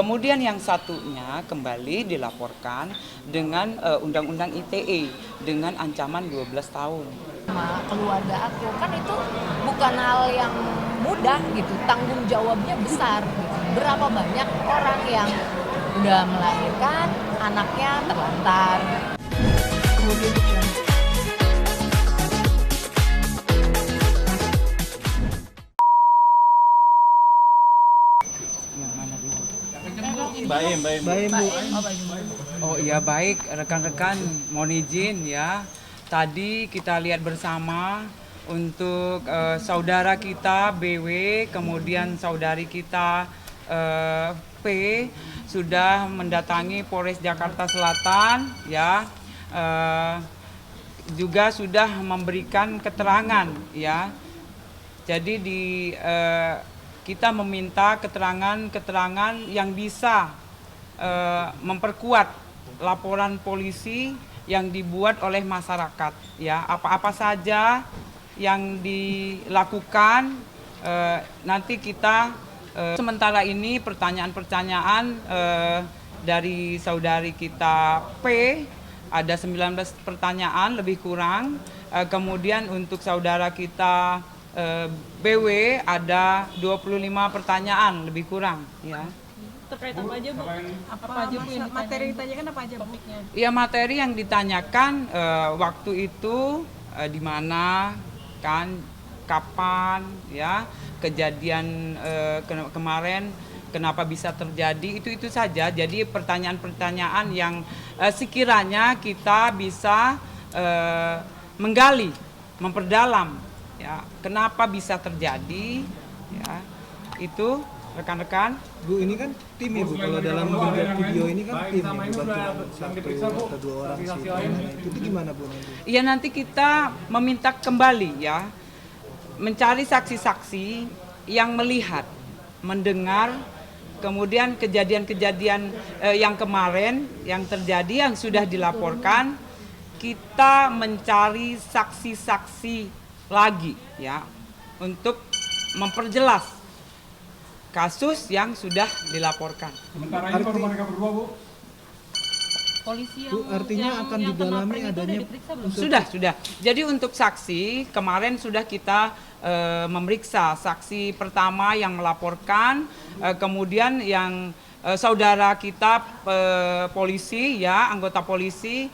Kemudian yang satunya kembali dilaporkan dengan Undang-Undang ITE dengan ancaman 12 tahun. Sama keluarga aku kan itu bukan hal yang mudah gitu, tanggung jawabnya besar gitu. Berapa banyak orang yang udah melahirkan anaknya terlantar, kemudian Yang mana dulu? Baim, Bu. Oh iya, baik rekan-rekan, mohon izin ya. Tadi kita lihat bersama untuk saudara kita BW, kemudian saudari kita P sudah mendatangi Polres Jakarta Selatan ya. Juga sudah memberikan keterangan ya. Jadi kita meminta keterangan-keterangan yang bisa memperkuat laporan polisi yang dibuat oleh masyarakat ya. Apa-apa saja yang dilakukan nanti kita sementara ini pertanyaan-pertanyaan dari saudari kita P ada 19 pertanyaan lebih kurang. Kemudian untuk saudara kita BW ada 25 pertanyaan lebih kurang ya. Terkait apa aja Bu? Apa aja Bu yang materi yang ditanyakan apa aja topiknya? Ya materi yang ditanyakan waktu itu di mana kan kapan ya kejadian kemarin kenapa bisa terjadi itu saja. Jadi pertanyaan-pertanyaan yang sekiranya kita bisa menggali, memperdalam ya kenapa bisa terjadi ya itu rekan-rekan. Bu, ini kan tim ya, Bu. Kalau dalam video ini kan tim ya, bukan cuma satu atau dua orang sih. Itu gimana, Bu? Iya, nanti kita meminta kembali ya mencari saksi-saksi yang melihat, mendengar, kemudian kejadian-kejadian yang kemarin yang terjadi yang sudah dilaporkan, kita mencari saksi-saksi lagi ya untuk memperjelas kasus yang sudah dilaporkan. Sementara ini baru mereka berdua, Bu. Polisi Bu, artinya akan didalami adanya Sudah. Jadi untuk saksi kemarin sudah kita memeriksa saksi pertama yang melaporkan, kemudian yang saudara kita polisi ya anggota polisi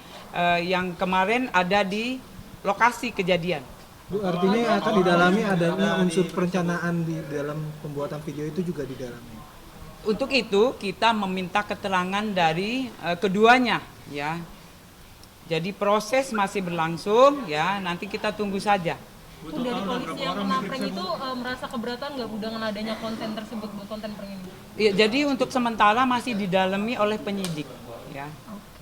yang kemarin ada di lokasi kejadian. Bu, artinya akan didalami adanya unsur perencanaan di dalam pembuatan video itu juga didalami. Untuk itu kita meminta keterangan dari keduanya ya. Jadi proses masih berlangsung ya, nanti kita tunggu saja. Bu, dari polisi yang kena prank itu merasa keberatan nggak Bu dengan adanya konten tersebut Bu, konten prank ini? Ya, jadi untuk sementara masih didalami oleh penyidik ya.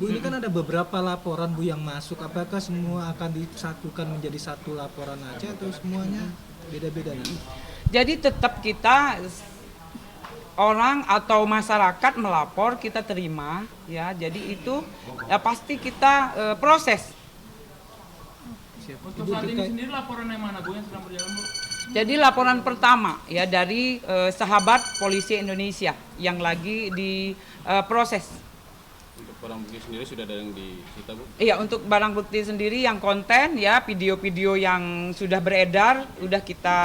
Bu, ini kan ada beberapa laporan Bu yang masuk. Apakah semua akan disatukan menjadi satu laporan aja atau semuanya beda-beda nanti? Jadi tetap kita orang atau masyarakat melapor kita terima ya. Jadi itu ya pasti kita proses. Untuk saat ini sendiri laporan yang mana Bu yang sedang berjalan Bu? Jadi laporan pertama ya dari sahabat polisi Indonesia yang lagi diproses. Untuk barang bukti sendiri sudah ada yang disita, Bu? Iya, untuk barang bukti sendiri yang konten ya video-video yang sudah beredar udah kita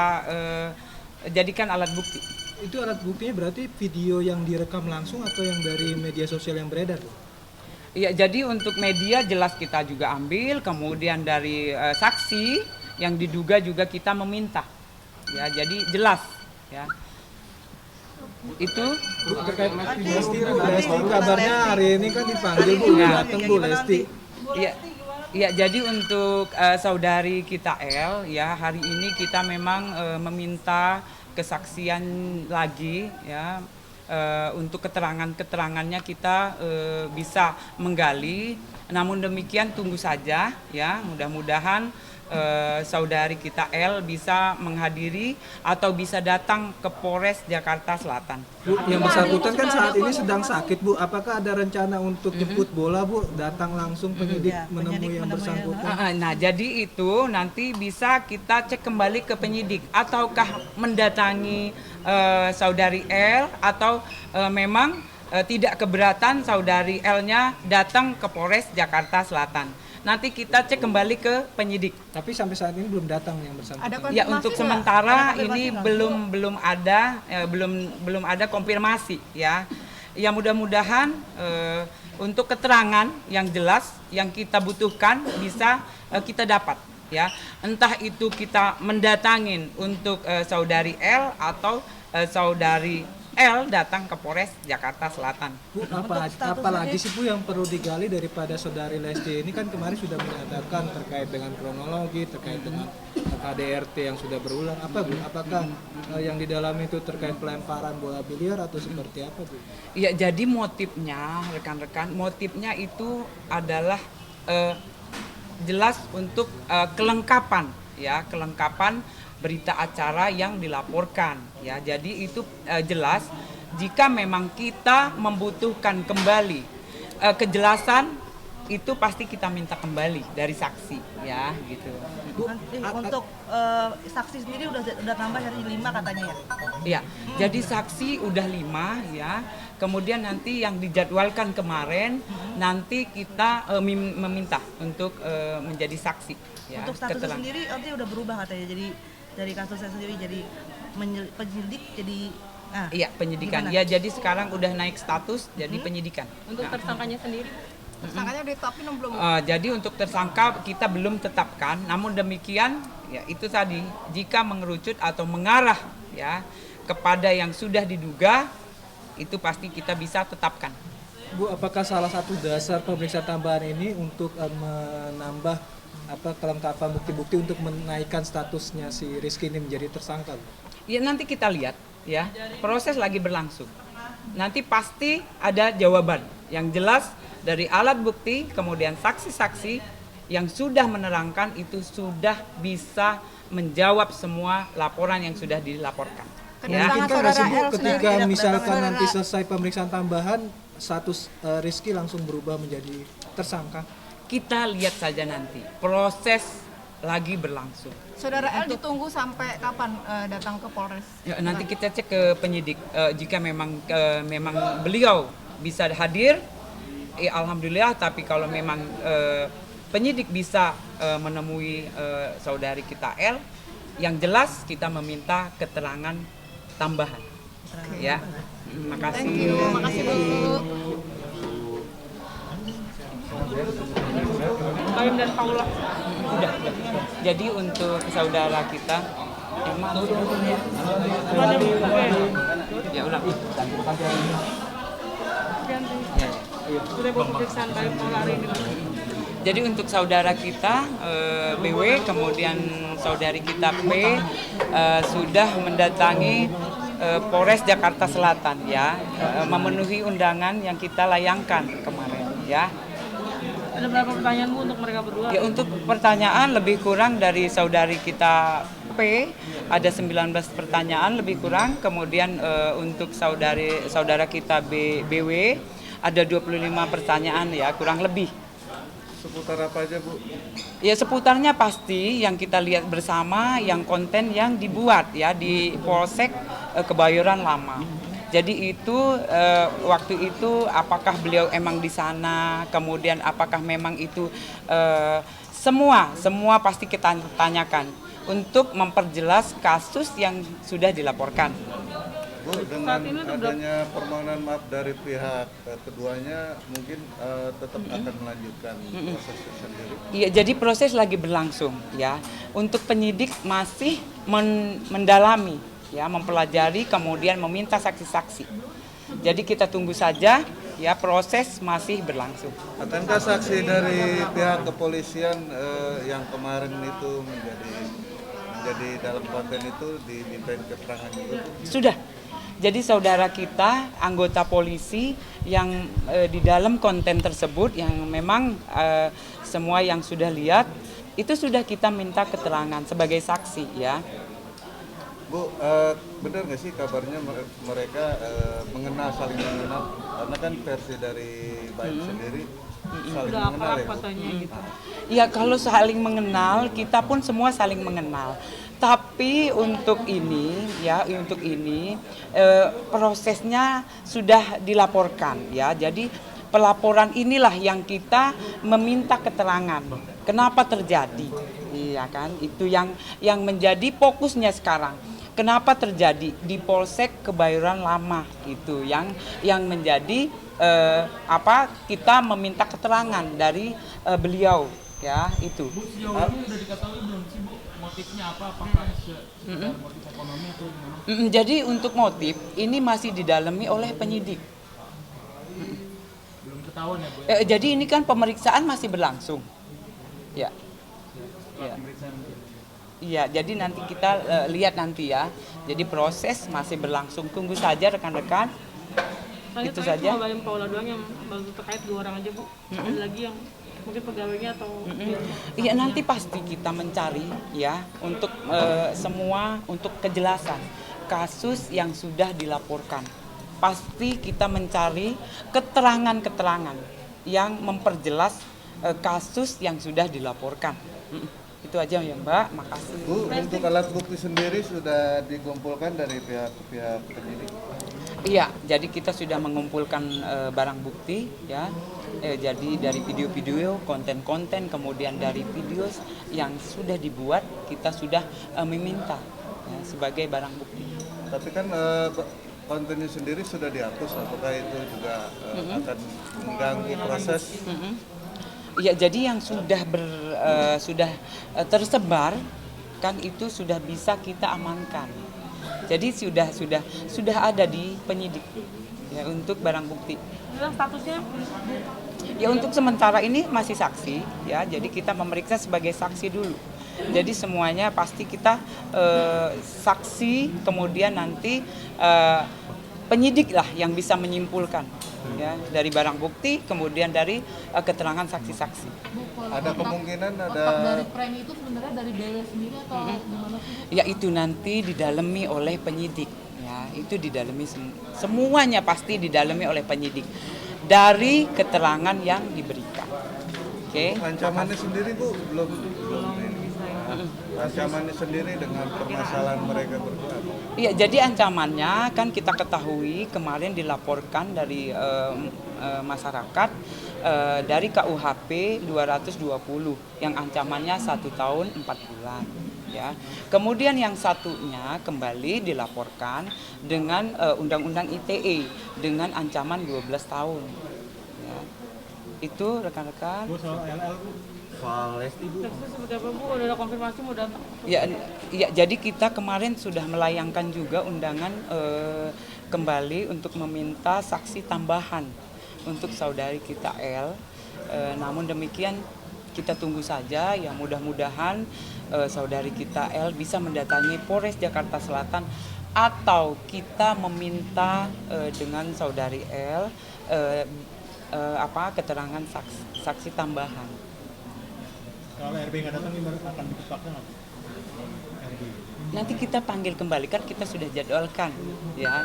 jadikan alat bukti. Itu alat buktinya berarti video yang direkam langsung atau yang dari media sosial yang beredar, Bu? Iya, jadi untuk media jelas kita juga ambil, kemudian dari saksi yang diduga juga kita meminta. Ya, jadi jelas ya. Itu Bu, terkait Lesti, Bu, Lesti kabarnya hari ini kan dipanggil Bu, datang Bu Lesti. Iya. Iya, jadi untuk saudari kita L ya, hari ini kita memang meminta kesaksian lagi ya. Untuk keterangannya kita bisa menggali. Namun demikian tunggu saja ya, mudah-mudahan saudari kita L bisa menghadiri atau bisa datang ke Polres Jakarta Selatan. Bu, yang bersangkutan kan saat ini sedang sakit, Bu. Apakah ada rencana untuk jemput bola, Bu? Datang langsung penyidik menemui yang bersangkutan? Nah, jadi itu nanti bisa kita cek kembali ke penyidik ataukah mendatangi saudari L atau memang tidak keberatan saudari L-nya datang ke Polres Jakarta Selatan. Nanti kita cek kembali ke penyidik. Tapi sampai saat ini belum datang yang bersangkutan. Ya, untuk sementara ini belum ada konfirmasi ya. Ya mudah-mudahan untuk keterangan yang jelas yang kita butuhkan bisa kita dapat ya. Entah itu kita mendatangin untuk saudari L atau saudari L datang ke Polres Jakarta Selatan. Bu, apa lagi sih Bu yang perlu digali daripada saudari Lesti ini? Kan kemarin sudah menyatakan terkait dengan kronologi, terkait dengan KDRT yang sudah berulang. Apa Bu? Apakah yang di dalam itu terkait pelemparan bola biliar atau seperti apa Bu? Ya, jadi motifnya rekan-rekan, motifnya itu adalah jelas untuk kelengkapan ya, kelengkapan berita acara yang dilaporkan ya. Jadi itu jelas jika memang kita membutuhkan kembali kejelasan itu pasti kita minta kembali dari saksi ya gitu. Nanti untuk saksi sendiri udah tambah dari 5 katanya ya? Iya, jadi saksi udah 5 ya. Kemudian nanti yang dijadwalkan kemarin nanti kita meminta untuk menjadi saksi ya. Untuk status sendiri nanti udah berubah katanya, jadi dari kasusnya sendiri jadi penyelidik jadi iya, penyidikan. Gimana? Ya, jadi sekarang udah naik status jadi penyidikan. Untuk tersangkanya sendiri? tersangkanya ditetapin belum? Jadi untuk tersangka kita belum tetapkan, namun demikian ya itu tadi jika mengerucut atau mengarah ya kepada yang sudah diduga itu pasti kita bisa tetapkan. Bu, apakah salah satu dasar pemeriksaan tambahan ini untuk menambah kelengkapan bukti-bukti untuk menaikkan statusnya si Rizky ini menjadi tersangka? Ya nanti kita lihat ya, proses lagi berlangsung. Nanti pasti ada jawaban yang jelas dari alat bukti, kemudian saksi-saksi yang sudah menerangkan itu sudah bisa menjawab semua laporan yang sudah dilaporkan. Ya. Mungkin nggak sih Bu, ketika misalkan nanti selesai pemeriksaan tambahan, status Rizky langsung berubah menjadi tersangka? Kita lihat saja nanti, proses lagi berlangsung. Saudara L ditunggu sampai kapan datang ke Polres? Ya, nanti kita cek ke penyidik. Jika memang beliau bisa hadir, alhamdulillah. Tapi kalau memang penyidik bisa menemui saudari kita L, yang jelas kita meminta keterangan tambahan. Ya, terima kasih. Terima kasih Bu. Bayam dan Paula. Udah. Jadi untuk saudara kita ya ulang. Jadi untuk saudara kita BW, kemudian saudari kita P sudah mendatangi Polres Jakarta Selatan ya, memenuhi undangan yang kita layangkan kemarin ya. Ada berapa pertanyaan Bu untuk mereka berdua? Ya, untuk pertanyaan lebih kurang dari saudari kita P ada 19 pertanyaan lebih kurang, kemudian untuk saudara kita BW ada 25 pertanyaan ya kurang lebih. Seputar apa aja Bu? Ya seputarnya pasti yang kita lihat bersama yang konten yang dibuat ya di Polsek Kebayoran Lama. Jadi itu waktu itu apakah beliau emang di sana, kemudian apakah memang itu semua pasti kita tanyakan untuk memperjelas kasus yang sudah dilaporkan. Bu, dengan adanya permohonan maaf dari pihak keduanya mungkin tetap akan melanjutkan proses sendiri. Iya, jadi proses lagi berlangsung ya. Untuk penyidik masih mendalami ya, mempelajari kemudian meminta saksi-saksi. Jadi kita tunggu saja ya, proses masih berlangsung. Akankah saksi dari pihak kepolisian yang kemarin itu menjadi dalam konten itu dimintain keterangan juga? Sudah. Jadi saudara kita anggota polisi yang di dalam konten tersebut yang memang semua yang sudah lihat itu sudah kita minta keterangan sebagai saksi ya. Bu, benar nggak sih kabarnya mereka saling mengenal? Karena kan versi dari Baik sendiri saling Udah mengenal akrab ya Bu? katanya gitu. Ya kalau saling mengenal, kita pun semua saling mengenal. Tapi untuk ini prosesnya sudah dilaporkan ya. Jadi pelaporan inilah yang kita meminta keterangan. Kenapa terjadi? Iya kan? Itu yang menjadi fokusnya sekarang. Kenapa terjadi di Polsek Kebayoran Lama itu yang menjadi kita meminta keterangan dari beliau ya itu. Bu, sejauh ini udah diketahui belum sih Bu motifnya apa? Apakah sekedar motif ekonomi atau gimana? Jadi untuk motif ini masih didalami oleh penyidik. Belum ketahuan ya Bu ya? Jadi ini kan pemeriksaan masih berlangsung. Ya. Setelah pemeriksaan. Iya, jadi nanti kita lihat nanti ya. Jadi proses masih berlangsung. Tunggu saja rekan-rekan. Soalnya Itu terkait saja. cuma Bayam Paula doang yang baru terkait 2 orang aja Bu. Ada lagi yang mungkin pegawainya atau Iya, nanti pasti kita mencari ya untuk semua untuk kejelasan kasus yang sudah dilaporkan. Pasti kita mencari keterangan-keterangan yang memperjelas kasus yang sudah dilaporkan. Itu aja ya Mbak, makasih. Bu, untuk alat bukti sendiri sudah dikumpulkan dari pihak penyidik. Iya, jadi kita sudah mengumpulkan barang bukti ya. Jadi dari video-video, konten-konten, kemudian dari video yang sudah dibuat, kita sudah meminta ya, sebagai barang bukti. Tapi kan kontennya sendiri sudah dihapus, apakah itu juga akan mengganggu proses? Ya, jadi yang sudah tersebar kan itu sudah bisa kita amankan. Jadi sudah ada di penyidik ya untuk barang bukti. bilang statusnya Ya untuk sementara ini masih saksi ya, jadi kita memeriksa sebagai saksi dulu. Jadi semuanya pasti kita saksi, kemudian nanti penyidik lah yang bisa menyimpulkan ya dari barang bukti, kemudian dari keterangan saksi-saksi. Ada kemungkinan ada dari premi itu sebenarnya dari Bella sendiri atau gimana sih? Ya itu nanti didalami oleh penyidik ya, itu didalami semuanya pasti didalami oleh penyidik dari keterangan yang diberikan. Oke. ancamannya sendiri Bu belum ini. Ancamannya sendiri dengan permasalahan mereka berdua. Iya, jadi ancamannya kan kita ketahui kemarin dilaporkan dari masyarakat dari KUHP 220 yang ancamannya 1 tahun 4 bulan. Ya. Kemudian yang satunya kembali dilaporkan dengan Undang-Undang ITE dengan ancaman 12 tahun. Ya. Itu rekan-rekan. Bu, soal LL Bu. Soal Lesti Bu. statusnya seperti apa Bu? Udah ada konfirmasi mau datang? Ya, jadi kita kemarin sudah melayangkan juga undangan kembali untuk meminta saksi tambahan untuk saudari kita L. Namun demikian kita tunggu saja ya, mudah-mudahan saudari kita L bisa mendatangi Polres Jakarta Selatan atau kita meminta dengan saudari L keterangan saksi tambahan. Kalau RB nggak datang gimana, akan dipaksa nggak? RB. Nanti kita panggil kembali, kan kita sudah jadwalkan ya.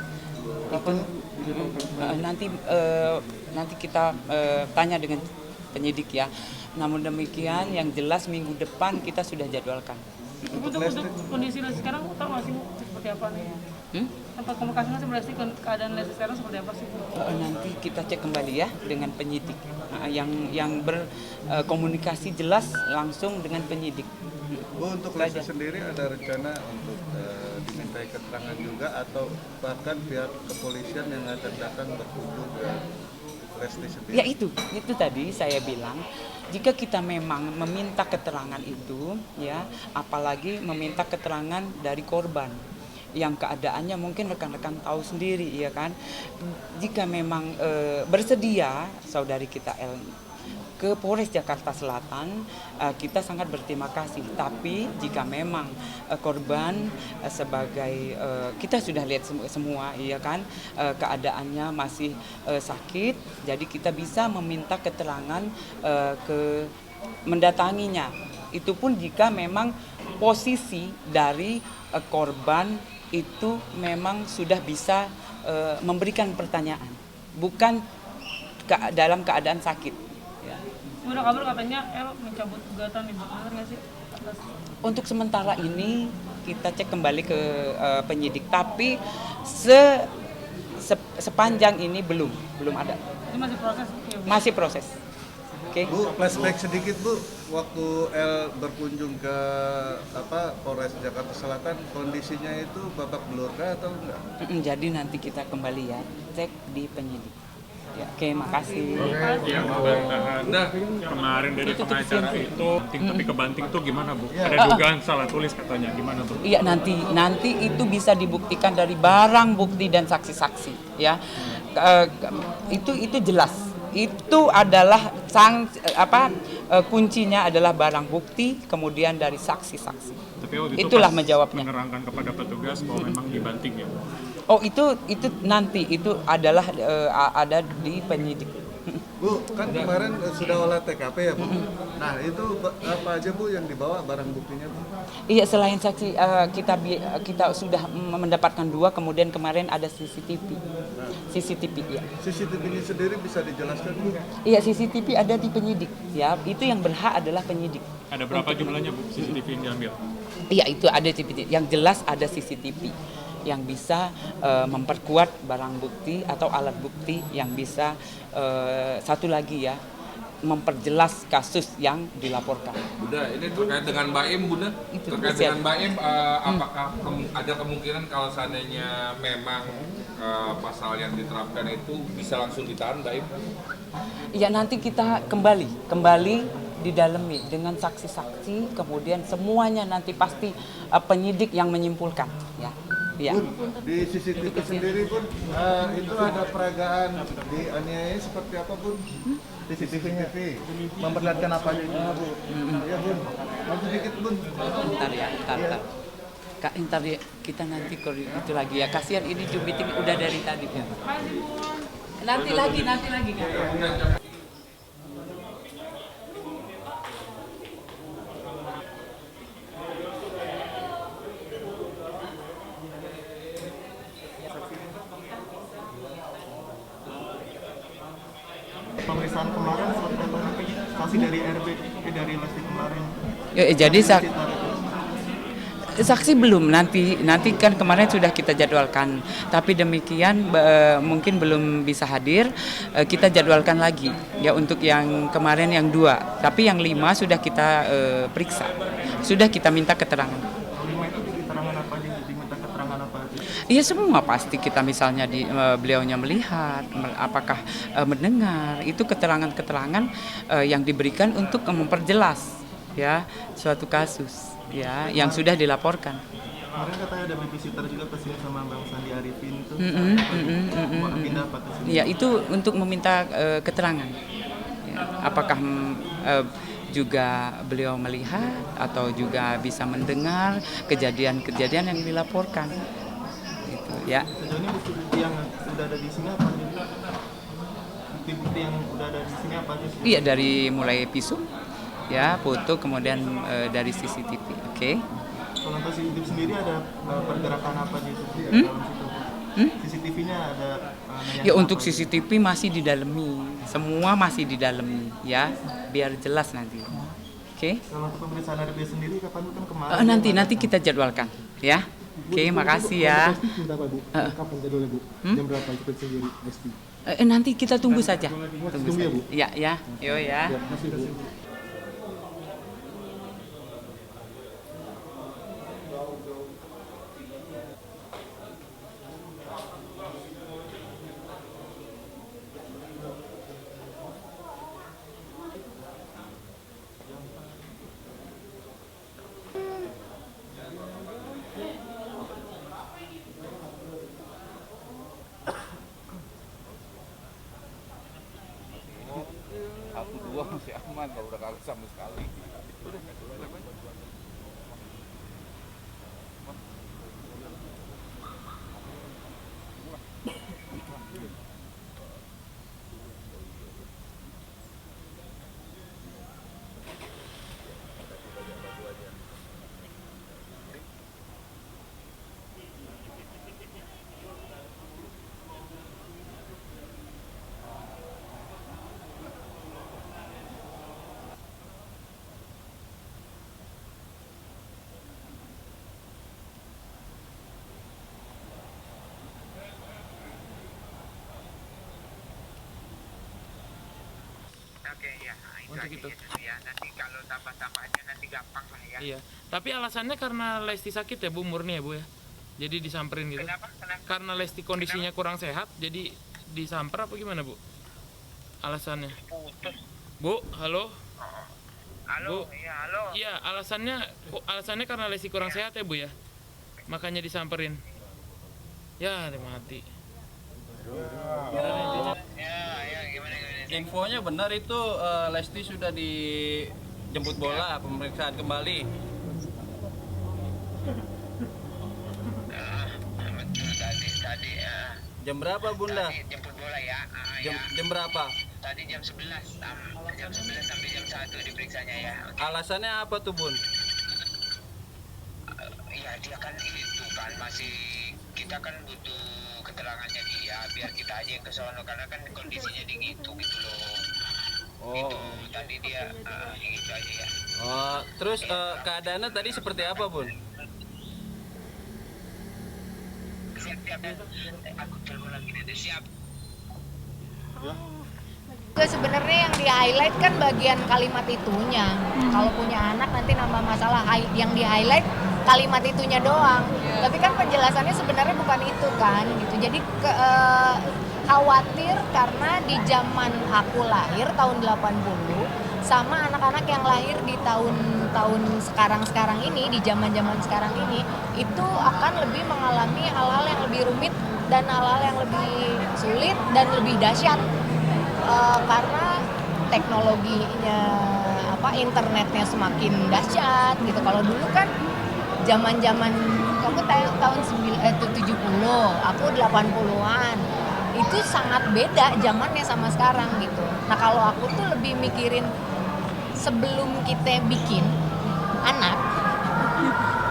Itu nanti kita tanya dengan penyidik ya. Namun demikian yang jelas minggu depan kita sudah jadwalkan. Untuk kondisi Lesti sekarang tahu nggak sih Bu seperti apa nih? Tempat komunikasinya sebenarnya keadaan Lesti sekarang seperti apa sih Bu? Nanti kita cek kembali ya dengan penyidik yang berkomunikasi jelas langsung dengan penyidik. Bu, untuk Lesti sendiri ada rencana untuk dimintai keterangan juga atau bahkan pihak kepolisian yang akan datang berkunjung ke Lesti sendiri? Ya itu tadi saya bilang, jika kita memang meminta keterangan itu ya, apalagi meminta keterangan dari korban yang keadaannya mungkin rekan-rekan tahu sendiri ya kan. Jika memang bersedia saudari kita L ke Polres Jakarta Selatan, kita sangat berterima kasih. Tapi jika memang korban sebagai kita sudah lihat semua ya kan, keadaannya masih sakit, jadi kita bisa meminta keterangan mendatanginya. Itu pun jika memang posisi dari korban itu memang sudah bisa memberikan pertanyaan, bukan dalam keadaan sakit. Ya. Udah kabar katanya El mencabut gugatan Ibu, benar nggak sih? Atas Untuk sementara ini kita cek kembali ke penyidik, tapi sepanjang ini belum ada, Ini masih proses. Ya, Bu. masih proses. Oke. Bu, flashback sedikit Bu, waktu L berkunjung ke Polres Jakarta Selatan, kondisinya itu babak belur kah atau enggak? Jadi nanti kita kembali ya, cek di penyidik. Ya, oke, makasih. Yang bantahan kemarin dari pengacara itu banting tapi kebanting tuh gimana Bu? Ada dugaan salah tulis katanya, gimana Bu? Iya, nanti itu bisa dibuktikan dari barang bukti dan saksi-saksi ya. Itu jelas. Itu adalah kuncinya adalah barang bukti, kemudian dari saksi-saksi. Tapi waktu itu Itulah pas menjawabnya. menerangkan kepada petugas bahwa memang dibanting ya. Oh, itu nanti itu adalah ada di penyidik. Bu, kan kemarin sudah olah TKP ya Bu? Nah itu apa aja Bu yang dibawa barang buktinya Bu? Iya, selain saksi kita sudah mendapatkan 2, kemudian kemarin ada CCTV ya. CCTV-nya sendiri bisa dijelaskan Bu? Iya, CCTV ada di penyidik ya. Itu yang berhak adalah penyidik. Ada berapa jumlahnya Bu CCTV yang diambil? Iya, itu ada CCTV. Yang jelas ada CCTV yang bisa memperkuat barang bukti atau alat bukti yang bisa satu lagi ya, memperjelas kasus yang dilaporkan. Bunda, ini terkait dengan Mbak Im, Bunda. Terkait dengan Mbak Im, apakah ada kemungkinan kalau seandainya memang pasal yang diterapkan itu bisa langsung ditahan, Mbak Im? Ya, nanti kita kembali didalami dengan saksi-saksi, kemudian semuanya nanti pasti penyidik yang menyimpulkan ya. Ya. Bun, di CCTV sendiri Bun, itu ada peragaan dianiaya seperti apa Bun? CCTV-nya memperlihatkan apa aja Bu? Iya Bun, maju dikit Bun. Ntar ya. Kak, ntar ya, kita nanti itu lagi ya. Kasihan ini Zoom meeting udah dari tadi ya. Nanti lagi Kak. Pemeriksaan kemarin seperti apa saksi dari RB dari Lesti kemarin. Jadi saksi belum, nanti kan kemarin sudah kita jadwalkan, tapi demikian mungkin belum bisa hadir, kita jadwalkan lagi ya untuk yang kemarin yang 2, tapi yang 5 sudah kita periksa, sudah kita minta keterangan. 5 itu keterangan apa aja? Diminta keterangan apa aja? Iya, semua pasti kita misalnya beliaunya melihat, apakah mendengar, itu keterangan-keterangan yang diberikan untuk memperjelas ya suatu kasus ya yang sudah dilaporkan. Kemarin katanya ada babysitter juga kesini sama Bang Sandi Arifin itu. Pindah apa kesini? Ya, itu untuk meminta keterangan. Ya, apakah juga beliau melihat atau juga bisa mendengar kejadian-kejadian yang dilaporkan. Gitu ya. Sejauh ini bukti yang sudah ada di sini apa aja? Bukti-bukti yang sudah ada di sini apa aja? Iya, dari mulai visum ya, foto, kemudian dari CCTV. Oke. Kalau untuk CCTV sendiri ada pergerakan apa di dalam situ? CCTV-nya ada ya, untuk CCTV masih didalami, semua masih didalami ya, biar jelas nanti. Oke. Kalau untuk pemeriksaan RB sendiri kapan kan kemarin? Nanti kita jadwalkan ya. Oke, makasih ya. Kapan jadwalnya Bu? Jam berapa itu sendiri Lesti? Nanti kita tunggu saja. Tunggu ya Bu? Ya. Yo ya. Makasih Bu. Masih aman, kalau udah kagak sama sekali. Untuk itu. Ya, nanti kalau tambah-tambahnya nanti gampang lah ya. Iya. Tapi alasannya karena Lesti sakit ya Bu, murni ya Bu ya? Jadi disamperin gitu. Kenapa? Karena Lesti kondisinya kurang sehat, jadi disamper apa gimana Bu? Alasannya? Putus. Bu, halo? Halo, Bu? iya halo. Iya, alasannya karena Lesti kurang sehat ya Bu ya? Makanya disamperin. Ya, dia mati. Infonya benar itu Lesti sudah dijemput bola pemeriksaan kembali. Tadi Jam berapa Bunda? jemput bola ya. Jam berapa? Tadi jam 11. Jam 11 sampai jam 1 diperiksanya ya. Alasannya apa tuh Bun? Iya dia kan itu kan masih kita kan butuh keterangannya dia biar kita aja yang ke sono karena kan kondisinya gitu loh. Itu tadi dia gitu aja ya. Oh, terus keadaannya tadi seperti apa Bun? Siap. Aku telepon lagi nanti siap. Itu sebenarnya yang di highlight kan bagian kalimat itunya. Kalau punya anak nanti nambah masalah, yang di highlight kalimat itunya doang. Tapi kan penjelasannya sebenarnya bukan itu kan gitu. Jadi khawatir karena di zaman aku lahir tahun 80 sama anak-anak yang lahir di tahun sekarang ini, di zaman-zaman sekarang ini, itu akan lebih mengalami hal-hal yang lebih rumit dan hal-hal yang lebih sulit dan lebih dahsyat. Karena teknologinya internetnya semakin dahsyat gitu. Kalau dulu kan zaman-zaman kamu tahun 70, aku 80-an. Itu sangat beda zamannya sama sekarang gitu. Nah, kalau aku tuh lebih mikirin sebelum kita bikin anak,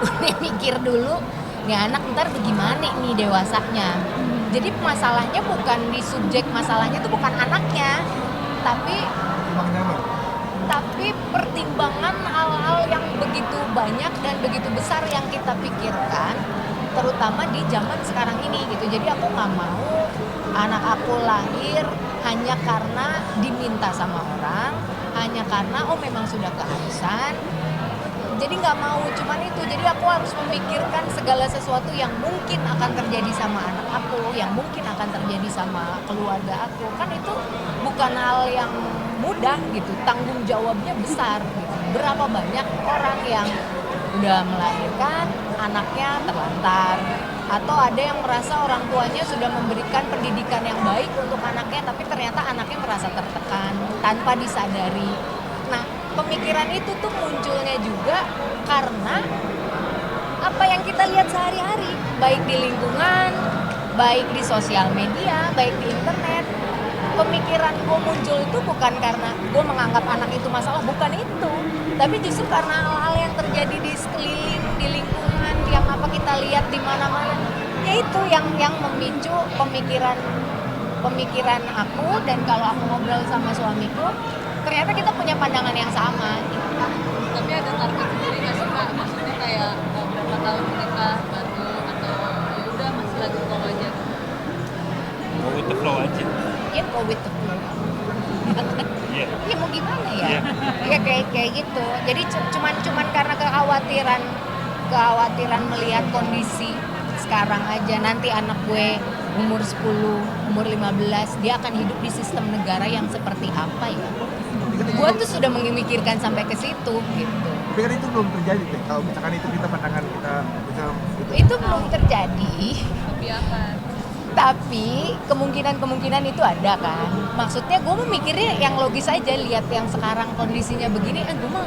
udah mikir dulu nih anak ntar bagaimana nih dewasanya. Jadi masalahnya bukan di subjek, masalahnya itu bukan anaknya, tapi pertimbangan hal-hal yang begitu banyak dan begitu besar yang kita pikirkan, terutama di zaman sekarang ini gitu. Jadi aku nggak mau anak aku lahir hanya karena diminta sama orang, hanya karena memang sudah keharusan. Jadi nggak mau cuman itu, jadi aku harus memikirkan segala sesuatu yang mungkin akan terjadi sama anak aku, yang mungkin akan terjadi sama keluarga aku. Kan itu bukan hal yang mudah gitu, tanggung jawabnya besar gitu. Berapa banyak orang yang udah melahirkan, anaknya terlantar, atau ada yang merasa orang tuanya sudah memberikan pendidikan yang baik untuk anaknya, tapi ternyata anaknya merasa tertekan tanpa disadari. Nah, pemikiran itu tuh munculnya juga karena apa yang kita lihat sehari-hari, baik di lingkungan, baik di sosial media, baik di internet. Pemikiran gue muncul itu bukan karena gue menganggap anak itu masalah, bukan itu, tapi justru karena hal-hal yang terjadi di sekeliling, di lingkungan, yang apa kita lihat di mana-mana, yaitu yang memicu pemikiran aku. Dan kalau aku ngobrol sama suamiku, ternyata kita punya pandangan yang sama gitu. Tapi ada target sendiri nggak sih Kak? Maksudnya kayak berapa tahun nikah baru, atau ya udah masih lagi flow aja? Go with the flow aja. Ya go with the flow. Iya. Ya mau gimana ya? Iya. Ya kayak gitu. Jadi cuman karena kekhawatiran melihat kondisi sekarang aja, nanti anak gue umur 10, umur 15, dia akan hidup di sistem negara yang seperti apa ya? Gue tuh sudah memikirkan sampai ke situ gitu. Tapi kan itu belum terjadi deh. Kalau misalkan itu kita pandangan kita bisa Itu belum terjadi. Tapi apa? Tapi kemungkinan itu ada kan. Maksudnya gue memikirnya yang logis aja, lihat yang sekarang kondisinya begini, gue mah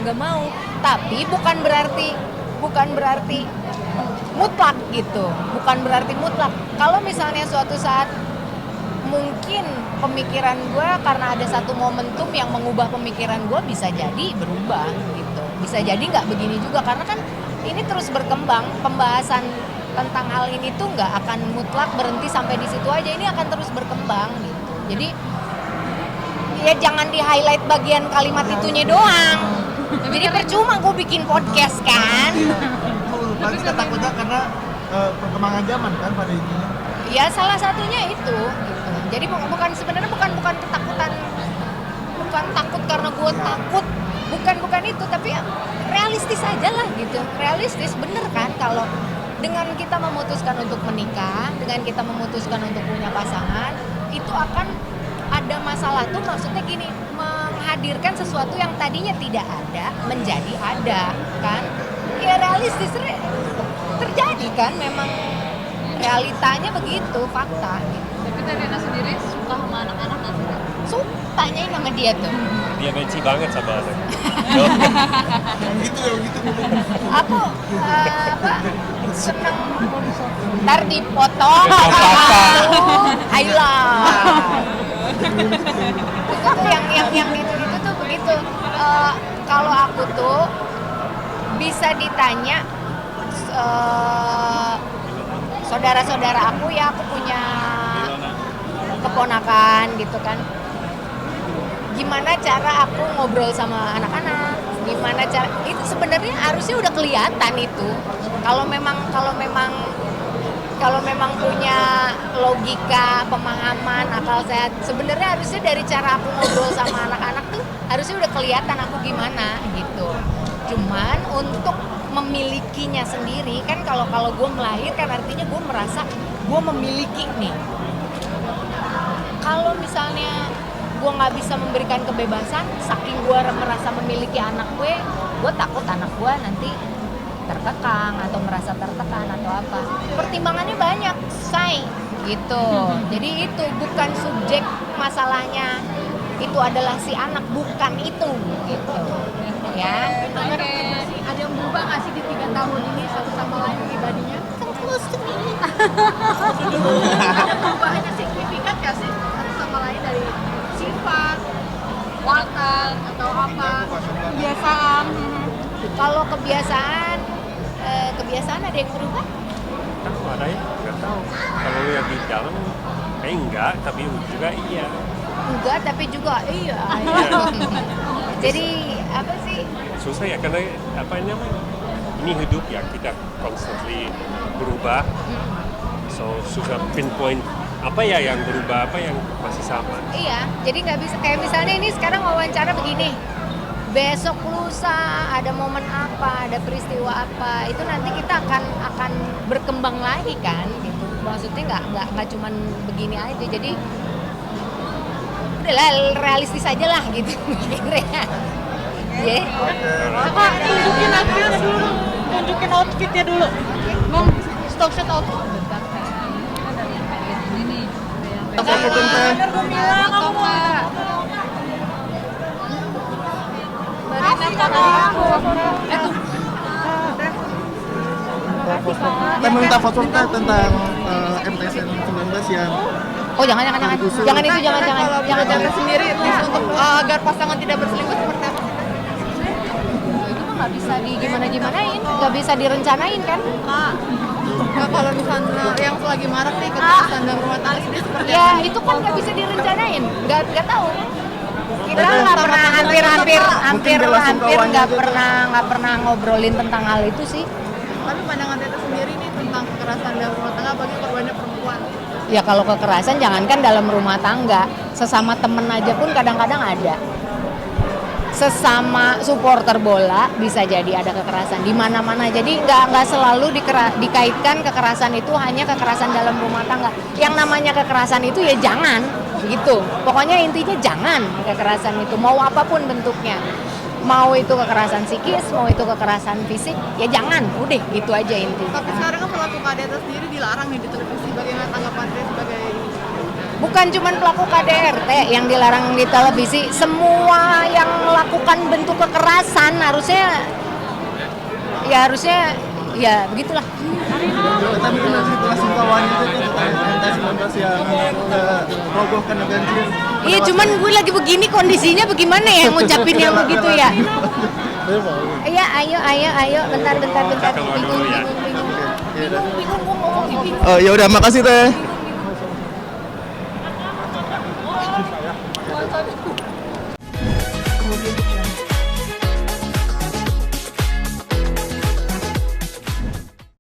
nggak mau. Tapi bukan berarti mutlak gitu. Bukan berarti mutlak. Kalau misalnya suatu saat mungkin pemikiran gue karena ada satu momentum yang mengubah pemikiran gue, bisa jadi berubah gitu. Bisa jadi nggak begini juga, karena kan ini terus berkembang. Pembahasan tentang hal ini tuh nggak akan mutlak berhenti sampai di situ aja, ini akan terus berkembang gitu. Jadi ya jangan di highlight bagian kalimat itunya doang. Jadi percuma gue bikin podcast kan. Tapi kita takutnya karena perkembangan zaman kan pada intinya. Ya salah satunya itu gitu. Jadi sebenarnya bukan ketakutan bukan takut karena gue takut, bukan itu, tapi ya realistis aja lah gitu. Realistis, bener kan kalau dengan kita memutuskan untuk menikah, dengan kita memutuskan untuk punya pasangan, itu akan ada masalah tuh, maksudnya gini, menghadirkan sesuatu yang tadinya tidak ada menjadi ada kan. Ya realistis terjadi kan, memang realitanya begitu, fakta gitu. Tapi Rena sendiri suka sama anak-anak nggak sih? Suka, tanyain sama dia tuh. Dia benci banget sama anak. Aku seneng, ntar dipotong. Ayolah. Itu tuh yang gitu tuh begitu. Kalau aku tuh bisa ditanya saudara-saudara aku, ya aku punya keponakan gitu kan. Gimana cara aku ngobrol sama anak-anak? Gimana cara itu sebenarnya harusnya udah kelihatan itu. Kalau memang punya logika, pemahaman, akal sehat, sebenarnya harusnya dari cara aku ngobrol sama anak-anak tuh harusnya udah kelihatan aku gimana gitu. Cuman untuk memilikinya sendiri kan, kalau gue melahirkan artinya gue merasa gue memiliki nih. Kalau misalnya gue nggak bisa memberikan kebebasan, saking gue merasa memiliki anak gue takut anak gue nanti terkekang atau merasa tertekan atau apa. Pertimbangannya banyak, say gitu. Jadi itu bukan subjek masalahnya, itu adalah si anak, bukan itu gitu. Ya. Ada yang berubah nggak sih di 3 tahun ini satu sama lain pribadinya? Close to me. Ada perubahannya signifikan nggak sih satu sama lain dari sifat, watak atau apa? Kebiasaan. Kalau kebiasaan ada yang berubah? Tahu ada ya? Nggak tahu. Kalau yang di dalam kayak enggak, tapi juga iya. Enggak, tapi juga iya. Jadi apa sih? Susah ya, karena apa namanya? Ini hidup ya, kita constantly berubah. So susah pinpoint apa ya yang berubah, apa yang masih sama. Iya, jadi nggak bisa kayak misalnya ini sekarang wawancara begini. Besok lusa ada momen apa, ada peristiwa apa, itu nanti kita akan berkembang lagi kan gitu. Maksudnya nggak cuman begini aja. Jadi udahlah realistis aja lah gitu mikirnya. Ya. Apa tunjukin outfitnya dulu. Tunjukin outfitnya dulu. Mau stock shot outfit. Foto tentang kita minta foto tentang MTSN 19 yang jangan sendiri untuk agar pasangan tidak berselingkuh seperti apa? Itu mah nggak bisa gimanain, nggak bisa direncanain kan? Nah, kalau misalnya yang lagi marak nih kekerasan dalam rumah tangga ini seperti ya apa? Itu kan nggak bisa direncanain, nggak tahu. Kita nggak pernah hampir nggak pernah ngobrolin tentang hal itu sih. Tapi pandangan Teta sendiri nih tentang kekerasan dalam rumah tangga bagi korbannya perempuan. Ya kalau kekerasan jangankan dalam rumah tangga, sesama temen aja pun kadang-kadang ada. Sesama supporter bola bisa jadi ada kekerasan di mana-mana. Jadi nggak selalu dikaitkan kekerasan itu hanya kekerasan dalam rumah tangga. Yang namanya kekerasan itu ya jangan gitu. Pokoknya intinya jangan kekerasan itu, mau apapun bentuknya. Mau itu kekerasan psikis, mau itu kekerasan fisik, ya jangan. Udah gitu aja intinya. Tapi sekarang kan pelaku KDRT sendiri dilarang nih di televisi. Bagaimana tanggapan Teta sebagai bukan cuma pelaku KDRT yang dilarang di televisi, semua yang melakukan bentuk kekerasan harusnya ya begitulah. Tapi kan situasi kawan itu MT19 yang robohkan banjir. Iya, cuman gue lagi begini kondisinya bagaimana ya ngucapin yang begitu ya. Iya, ayo, bentar. Bingung gue ngomong. Oh ya udah, makasih Teh.